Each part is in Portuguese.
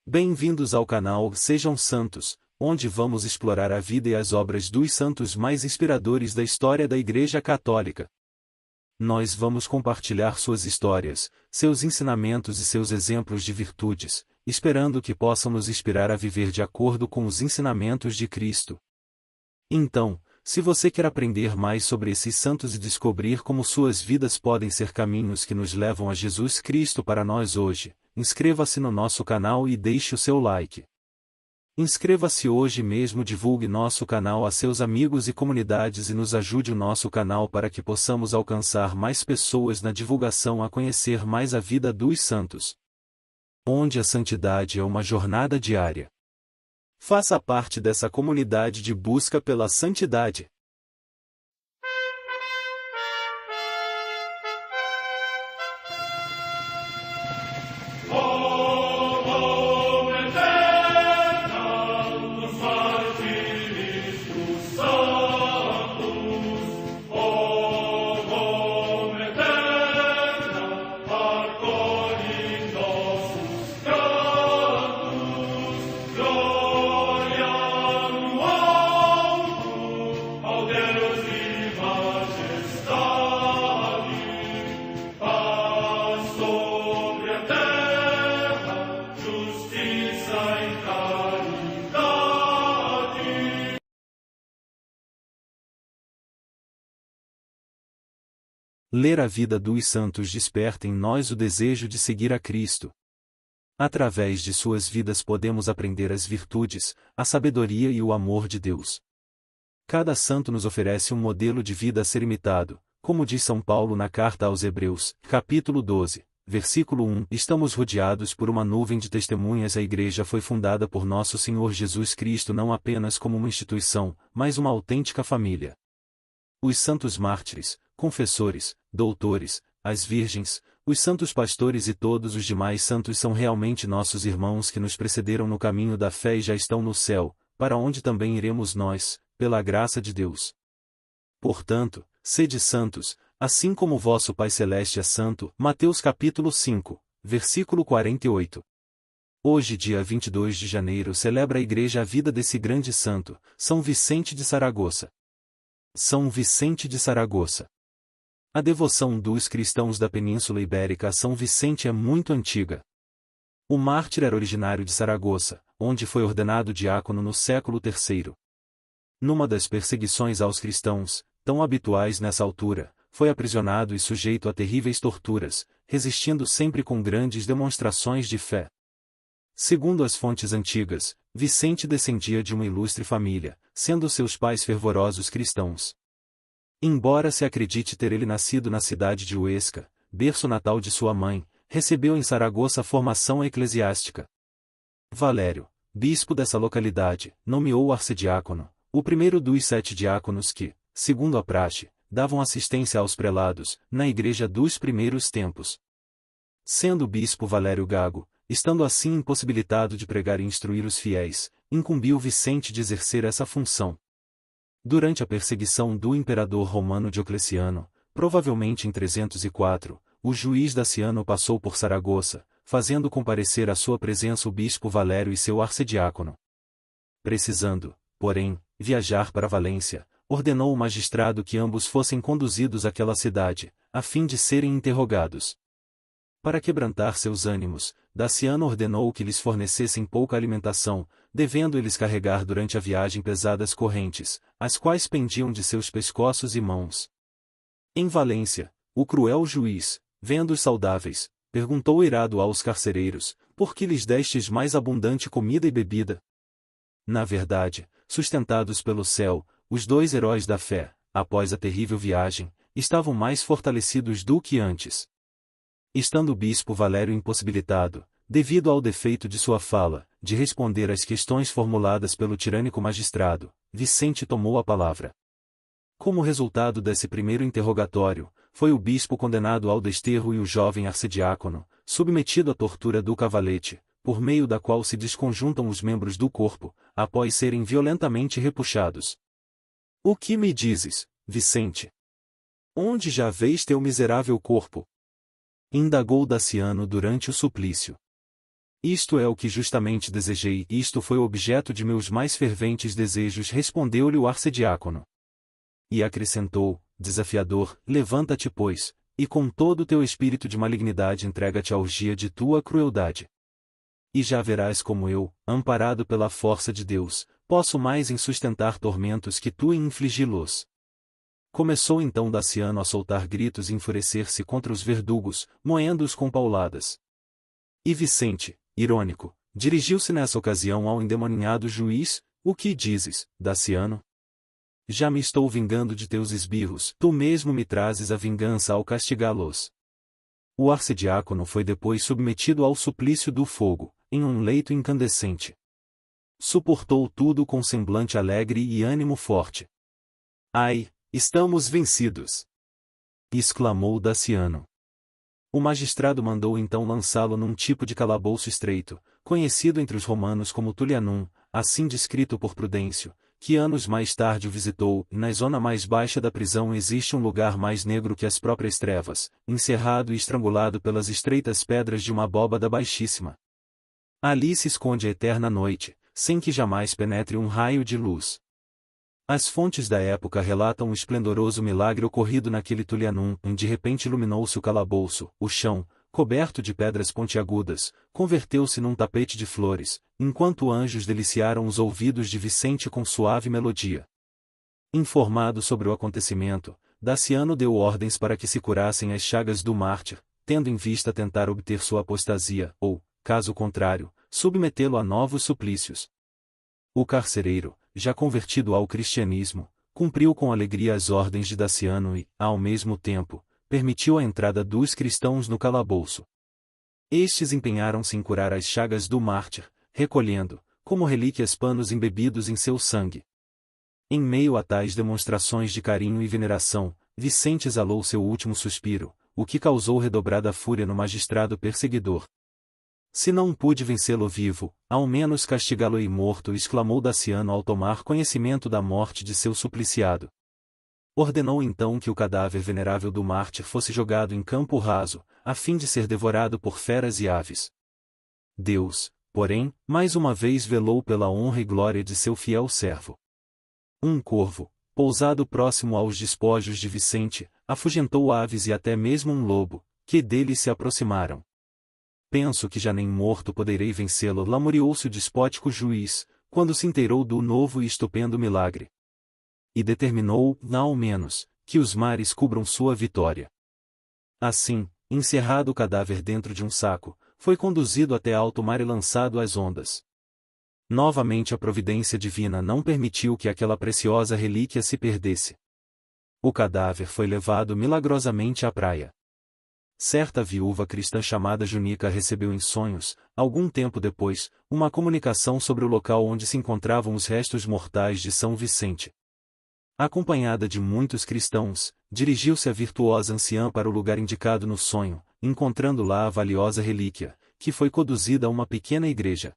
Bem-vindos ao canal Sejam Santos, onde vamos explorar a vida e as obras dos santos mais inspiradores da história da Igreja Católica. Nós vamos compartilhar suas histórias, seus ensinamentos e seus exemplos de virtudes, esperando que possam nos inspirar a viver de acordo com os ensinamentos de Cristo. Então, se você quer aprender mais sobre esses santos e descobrir como suas vidas podem ser caminhos que nos levam a Jesus Cristo para nós hoje, inscreva-se no nosso canal e deixe o seu like. Inscreva-se hoje mesmo, divulgue nosso canal a seus amigos e comunidades e nos ajude o nosso canal para que possamos alcançar mais pessoas na divulgação a conhecer mais a vida dos santos. Onde a santidade é uma jornada diária. Faça parte dessa comunidade de busca pela santidade. Ler a vida dos santos desperta em nós o desejo de seguir a Cristo. Através de suas vidas podemos aprender as virtudes, a sabedoria e o amor de Deus. Cada santo nos oferece um modelo de vida a ser imitado, como diz São Paulo na carta aos Hebreus, capítulo 12, versículo 1. Estamos rodeados por uma nuvem de testemunhas. A Igreja foi fundada por nosso Senhor Jesus Cristo não apenas como uma instituição, mas uma autêntica família. Os santos mártires, confessores, doutores, as virgens, os santos pastores e todos os demais santos são realmente nossos irmãos que nos precederam no caminho da fé e já estão no céu, para onde também iremos nós, pela graça de Deus. Portanto, sede santos, assim como vosso Pai Celeste é santo. Mateus capítulo 5, versículo 48. Hoje, dia 22 de janeiro, celebra a Igreja a vida desse grande santo, São Vicente de Saragoça. São Vicente de Saragoça. A devoção dos cristãos da Península Ibérica a São Vicente é muito antiga. O mártir era originário de Saragoça, onde foi ordenado diácono no século III. Numa das perseguições aos cristãos, tão habituais nessa altura, foi aprisionado e sujeito a terríveis torturas, resistindo sempre com grandes demonstrações de fé. Segundo as fontes antigas, Vicente descendia de uma ilustre família, sendo seus pais fervorosos cristãos. Embora se acredite ter ele nascido na cidade de Huesca, berço natal de sua mãe, recebeu em Saragoça formação eclesiástica. Valério, bispo dessa localidade, nomeou o arcediácono, o primeiro dos 7 diáconos que, segundo a praxe, davam assistência aos prelados, na igreja dos primeiros tempos. Sendo o bispo Valério Gago, estando assim impossibilitado de pregar e instruir os fiéis, incumbiu Vicente de exercer essa função. Durante a perseguição do imperador romano Diocleciano, provavelmente em 304, o juiz Daciano passou por Saragoça, fazendo comparecer à sua presença o bispo Valério e seu arcediácono. Precisando, porém, viajar para Valência, ordenou o magistrado que ambos fossem conduzidos àquela cidade, a fim de serem interrogados. Para quebrantar seus ânimos, Daciano ordenou que lhes fornecessem pouca alimentação, devendo eles carregar durante a viagem pesadas correntes, as quais pendiam de seus pescoços e mãos. Em Valência, o cruel juiz, vendo-os saudáveis, perguntou irado aos carcereiros: por que lhes destes mais abundante comida e bebida? Na verdade, sustentados pelo céu, os 2 heróis da fé, após a terrível viagem, estavam mais fortalecidos do que antes. Estando o bispo Valério impossibilitado, devido ao defeito de sua fala, de responder às questões formuladas pelo tirânico magistrado, Vicente tomou a palavra. Como resultado desse primeiro interrogatório, foi o bispo condenado ao desterro e o jovem arcediácono, submetido à tortura do cavalete, por meio da qual se desconjuntam os membros do corpo, após serem violentamente repuxados. O que me dizes, Vicente? Onde já vês teu miserável corpo? Indagou Daciano durante o suplício. Isto é o que justamente desejei, isto foi o objeto de meus mais ferventes desejos, respondeu-lhe o arcediácono. E acrescentou, desafiador, levanta-te, pois, e com todo o teu espírito de malignidade entrega-te à orgia de tua crueldade. E já verás como eu, amparado pela força de Deus, posso mais em sustentar tormentos que tu em infligi-los. Começou então Daciano a soltar gritos e enfurecer-se contra os verdugos, moendo-os com pauladas. E Vicente, irônico, dirigiu-se nessa ocasião ao endemoninhado juiz: o que dizes, Daciano? Já me estou vingando de teus esbirros, tu mesmo me trazes a vingança ao castigá-los. O arcediácono foi depois submetido ao suplício do fogo, em um leito incandescente. Suportou tudo com semblante alegre e ânimo forte. Ai, estamos vencidos! Exclamou Daciano. O magistrado mandou então lançá-lo num tipo de calabouço estreito, conhecido entre os romanos como Tullianum, assim descrito por Prudêncio, que anos mais tarde o visitou. Na zona mais baixa da prisão existe um lugar mais negro que as próprias trevas, encerrado e estrangulado pelas estreitas pedras de uma abóbada baixíssima. Ali se esconde a eterna noite, sem que jamais penetre um raio de luz. As fontes da época relatam o esplendoroso milagre ocorrido naquele Tullianum, onde de repente iluminou-se o calabouço, o chão, coberto de pedras pontiagudas, converteu-se num tapete de flores, enquanto anjos deliciaram os ouvidos de Vicente com suave melodia. Informado sobre o acontecimento, Daciano deu ordens para que se curassem as chagas do mártir, tendo em vista tentar obter sua apostasia, ou, caso contrário, submetê-lo a novos suplícios. O carcereiro, já convertido ao cristianismo, cumpriu com alegria as ordens de Daciano e, ao mesmo tempo, permitiu a entrada dos cristãos no calabouço. Estes empenharam-se em curar as chagas do mártir, recolhendo, como relíquias, panos embebidos em seu sangue. Em meio a tais demonstrações de carinho e veneração, Vicente exalou seu último suspiro, o que causou redobrada fúria no magistrado perseguidor. Se não pude vencê-lo vivo, ao menos castigá-lo-ei morto, exclamou Daciano ao tomar conhecimento da morte de seu supliciado. Ordenou então que o cadáver venerável do mártir fosse jogado em campo raso, a fim de ser devorado por feras e aves. Deus, porém, mais uma vez velou pela honra e glória de seu fiel servo. Um corvo, pousado próximo aos despojos de Vicente, afugentou aves e até mesmo um lobo, que dele se aproximaram. Penso que já nem morto poderei vencê-lo, lamuriou-se o despótico juiz, quando se inteirou do novo e estupendo milagre. E determinou, ao menos, que os mares cubram sua vitória. Assim, encerrado o cadáver dentro de um saco, foi conduzido até alto mar e lançado às ondas. Novamente a providência divina não permitiu que aquela preciosa relíquia se perdesse. O cadáver foi levado milagrosamente à praia. Certa viúva cristã chamada Junica recebeu em sonhos, algum tempo depois, uma comunicação sobre o local onde se encontravam os restos mortais de São Vicente. Acompanhada de muitos cristãos, dirigiu-se a virtuosa anciã para o lugar indicado no sonho, encontrando lá a valiosa relíquia, que foi conduzida a uma pequena igreja.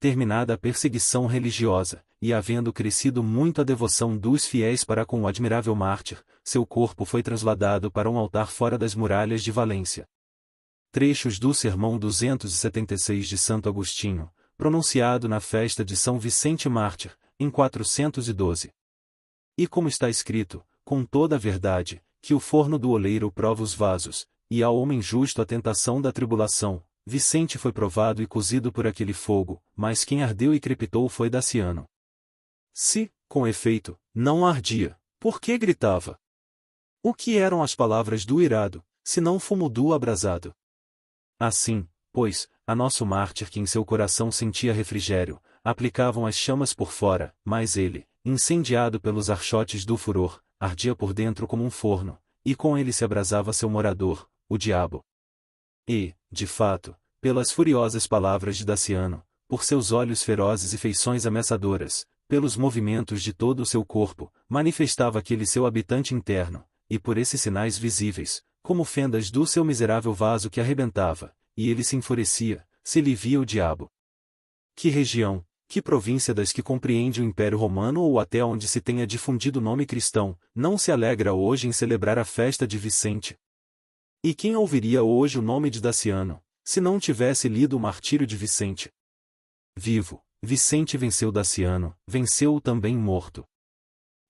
Terminada a perseguição religiosa, e havendo crescido muito a devoção dos fiéis para com o admirável mártir, seu corpo foi trasladado para um altar fora das muralhas de Valência. Trechos do Sermão 276 de Santo Agostinho, pronunciado na festa de São Vicente Mártir, em 412. E como está escrito, com toda a verdade, que o forno do oleiro prova os vasos, e ao homem justo a tentação da tribulação, Vicente foi provado e cozido por aquele fogo, mas quem ardeu e crepitou foi Daciano. Se, com efeito, não ardia, por que gritava? O que eram as palavras do irado, senão fumo do abrasado? Assim, pois, a nosso mártir, que em seu coração sentia refrigério, aplicavam as chamas por fora, mas ele, incendiado pelos archotes do furor, ardia por dentro como um forno, e com ele se abrasava seu morador, o diabo. E, de fato, pelas furiosas palavras de Daciano, por seus olhos ferozes e feições ameaçadoras, pelos movimentos de todo o seu corpo, manifestava aquele seu habitante interno, e por esses sinais visíveis, como fendas do seu miserável vaso que arrebentava, e ele se enfurecia, se lhe via o diabo. Que região, que província das que compreende o Império Romano ou até onde se tenha difundido o nome cristão, não se alegra hoje em celebrar a festa de Vicente? E quem ouviria hoje o nome de Daciano, Se não tivesse lido o Martírio de Vicente. Vivo, Vicente venceu Daciano, venceu-o também morto.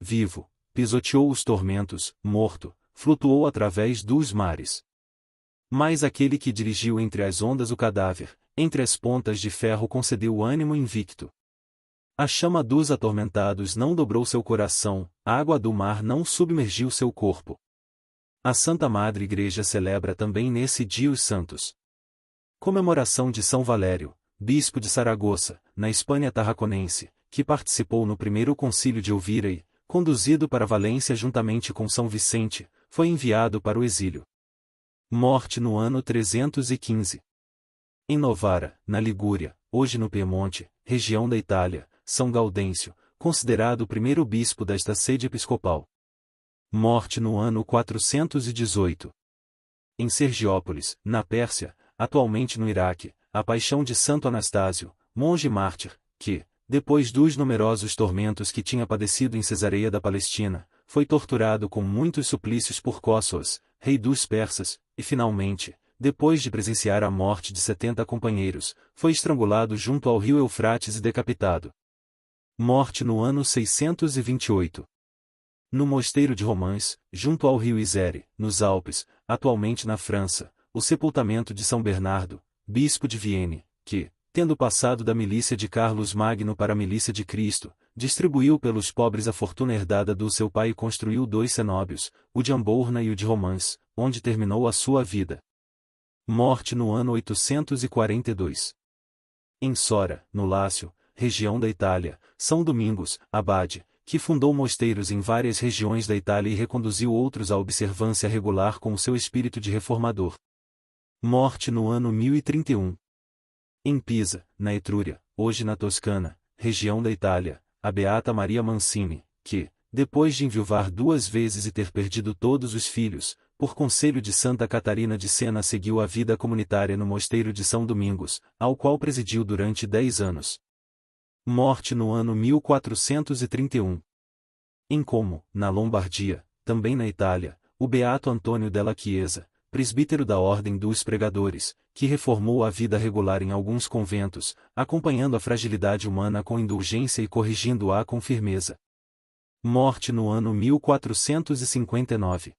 Vivo, pisoteou os tormentos, morto, flutuou através dos mares. Mas aquele que dirigiu entre as ondas o cadáver, entre as pontas de ferro concedeu ânimo invicto. A chama dos atormentados não dobrou seu coração, a água do mar não submergiu seu corpo. A Santa Madre Igreja celebra também nesse dia os santos. Comemoração de São Valério, bispo de Saragoça, na Espanha tarraconense, que participou no primeiro concílio de Elvira e, conduzido para Valência juntamente com São Vicente, foi enviado para o exílio. Morte no ano 315. Em Novara, na Ligúria, hoje no Piemonte, região da Itália, São Gaudêncio, considerado o primeiro bispo desta sede episcopal. Morte no ano 418. Em Sergiópolis, na Pérsia, atualmente no Iraque, a paixão de Santo Anastásio, monge mártir, que, depois dos numerosos tormentos que tinha padecido em Cesareia da Palestina, foi torturado com muitos suplícios por Cóssuas, rei dos persas, e finalmente, depois de presenciar a morte de 70 companheiros, foi estrangulado junto ao rio Eufrates e decapitado. Morte no ano 628. No mosteiro de Romans, junto ao rio Isère, nos Alpes, atualmente na França, o sepultamento de São Bernardo, bispo de Vienne, que, tendo passado da milícia de Carlos Magno para a milícia de Cristo, distribuiu pelos pobres a fortuna herdada do seu pai e construiu 2 cenóbios, o de Ambourna e o de Romans, onde terminou a sua vida. Morte no ano 842. Em Sora, no Lácio, região da Itália, São Domingos, abade, que fundou mosteiros em várias regiões da Itália e reconduziu outros à observância regular com o seu espírito de reformador. Morte no ano 1031. Em Pisa, na Etrúria, hoje na Toscana, região da Itália, a beata Maria Mancini, que, depois de enviuvar 2 vezes e ter perdido todos os filhos, por conselho de Santa Catarina de Sena seguiu a vida comunitária no mosteiro de São Domingos, ao qual presidiu durante 10 anos. Morte no ano 1431. Em Como, na Lombardia, também na Itália, o beato Antônio della Chiesa, presbítero da Ordem dos Pregadores, que reformou a vida regular em alguns conventos, acompanhando a fragilidade humana com indulgência e corrigindo-a com firmeza. Morte no ano 1459.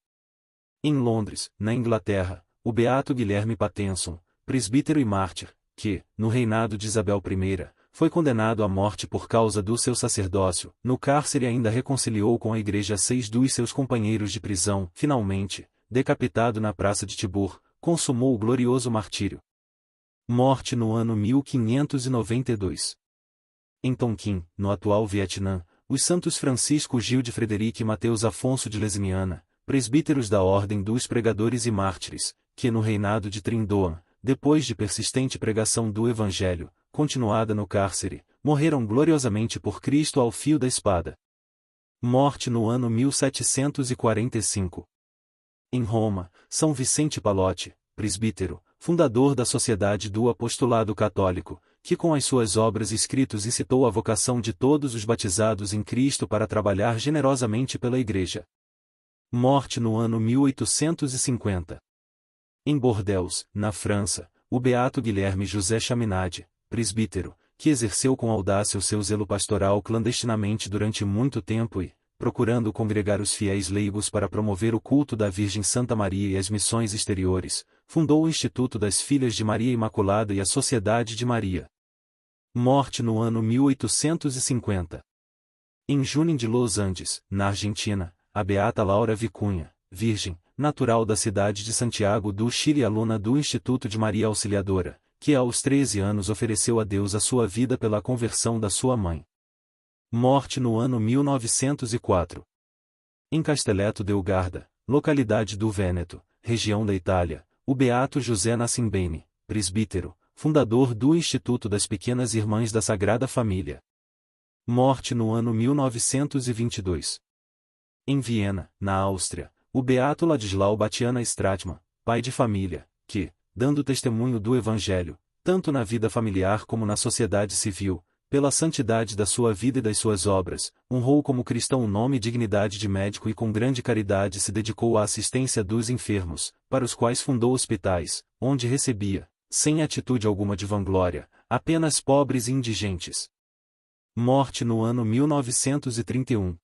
Em Londres, na Inglaterra, o beato Guilherme Pattenson, presbítero e mártir, que, no reinado de Isabel I, foi condenado à morte por causa do seu sacerdócio, no cárcere ainda reconciliou com a igreja 6 dos seus companheiros de prisão, finalmente, decapitado na praça de Tibur, consumou o glorioso martírio. Morte no ano 1592. Em Tonkin, no atual Vietnã, os santos Francisco Gil de Frederic e Mateus Afonso de Lesmiana, presbíteros da Ordem dos Pregadores e Mártires, que no reinado de Trindoan, depois de persistente pregação do Evangelho, continuada no cárcere, morreram gloriosamente por Cristo ao fio da espada. Morte no ano 1745. Em Roma, São Vicente Palotti, presbítero, fundador da Sociedade do Apostolado Católico, que com as suas obras e escritos incitou a vocação de todos os batizados em Cristo para trabalhar generosamente pela Igreja. Morte no ano 1850. Em Bordeaux, na França, o beato Guilherme José Chaminade, presbítero, que exerceu com audácia o seu zelo pastoral clandestinamente durante muito tempo e, procurando congregar os fiéis leigos para promover o culto da Virgem Santa Maria e as missões exteriores, fundou o Instituto das Filhas de Maria Imaculada e a Sociedade de Maria. Morte no ano 1850. Em Junín de Los Andes, na Argentina, a beata Laura Vicunha, virgem, natural da cidade de Santiago do Chile e aluna do Instituto de Maria Auxiliadora, que aos 13 anos ofereceu a Deus a sua vida pela conversão da sua mãe. Morte no ano 1904. Em Castelletto del Garda, localidade do Vêneto, região da Itália, o beato José Nascimbene, presbítero, fundador do Instituto das Pequenas Irmãs da Sagrada Família. Morte no ano 1922. Em Viena, na Áustria, o beato Ladislau Batiana Stratmann, pai de família, que, dando testemunho do Evangelho, tanto na vida familiar como na sociedade civil, pela santidade da sua vida e das suas obras, honrou como cristão o nome e dignidade de médico e com grande caridade se dedicou à assistência dos enfermos, para os quais fundou hospitais, onde recebia, sem atitude alguma de vanglória, apenas pobres e indigentes. Morte no ano 1931.